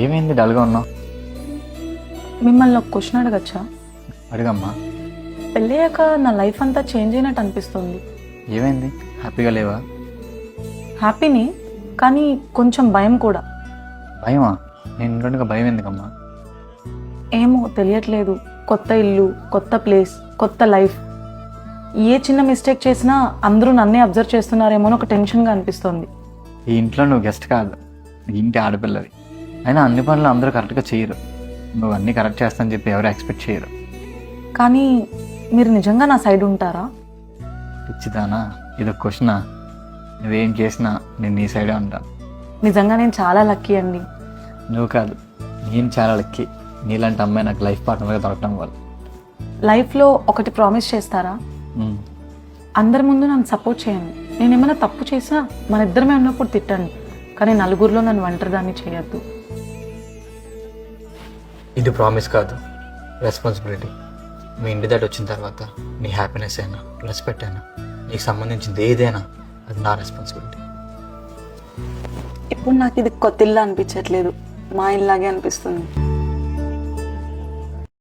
ఏమైంది డల్గా ఉన్నావు? మిమ్మల్ని ఒక క్వశ్చన్ అడగచ్చా? అడిగమ్మా. పెళ్ళయ్యాక నా లైఫ్ అంతా చేంజ్ అయినట్టు అనిపిస్తుంది. ఏమైంది? హ్యాపీగా లేవా? హ్యాపీని, కానీ కొంచెం భయం కూడా. భయమా? నేను ఇంట్లో భయం ఎందుకమ్మా? ఏమో తెలియట్లేదు. కొత్త ఇల్లు, కొత్త ప్లేస్, కొత్త లైఫ్. ఏ చిన్న మిస్టేక్ చేసినా అందరూ నన్నే అబ్జర్వ్ చేస్తున్నారేమో అని ఒక టెన్షన్గా అనిపిస్తుంది. ఈ ఇంట్లో నువ్వు గెస్ట్ కాదు, ఈ ఇంటి ఆడపిల్లవి. అయినా అన్ని పనులు అందరూ కరెక్ట్గా చేయరు. నువ్వు అన్నీ కరెక్ట్ చేస్తానని చెప్పి ఎవరు ఎక్స్పెక్ట్ చేయరు. కానీ మీరు నిజంగా నా సైడ్ ఉంటారా? ఇచ్చిదానా, ఇదొక క్వశ్చనా? నువ్వేం చేసినా నేను నీ సైడే ఉంటాను. నిజంగా నేను చాలా లక్కీ అండి. నువ్వు కాదు, నేను చాలా లక్కీ. నీలాంటి అమ్మాయి నాకు లైఫ్ పార్ట్నర్గా దొరకడం వల్ల. లైఫ్లో ఒకటి ప్రామిస్ చేస్తారా? అందరి ముందు నన్ను సపోర్ట్ చేయండి. నేను ఏమైనా తప్పు చేసినా మన ఇద్దరమే ఉన్నప్పుడు తిట్టండి, కానీ నలుగురిలో నన్ను ఒంటరిదాన్ని చేయొద్దు. ఇది ప్రామిస్ కాదు, రెస్పాన్సిబిలిటీ. మీ ఇంటి దాటి వచ్చిన తర్వాత నీ హ్యాపీనెస్ అయినా, రెస్పెక్ట్ అయినా, నీకు సంబంధించింది ఏదైనా అది నా రెస్పాన్సిబిలిటీ. ఇప్పుడు నాకు ఇది కొత్త ఇల్లు అనిపించట్లేదు, మా ఇల్లాగే అనిపిస్తుంది.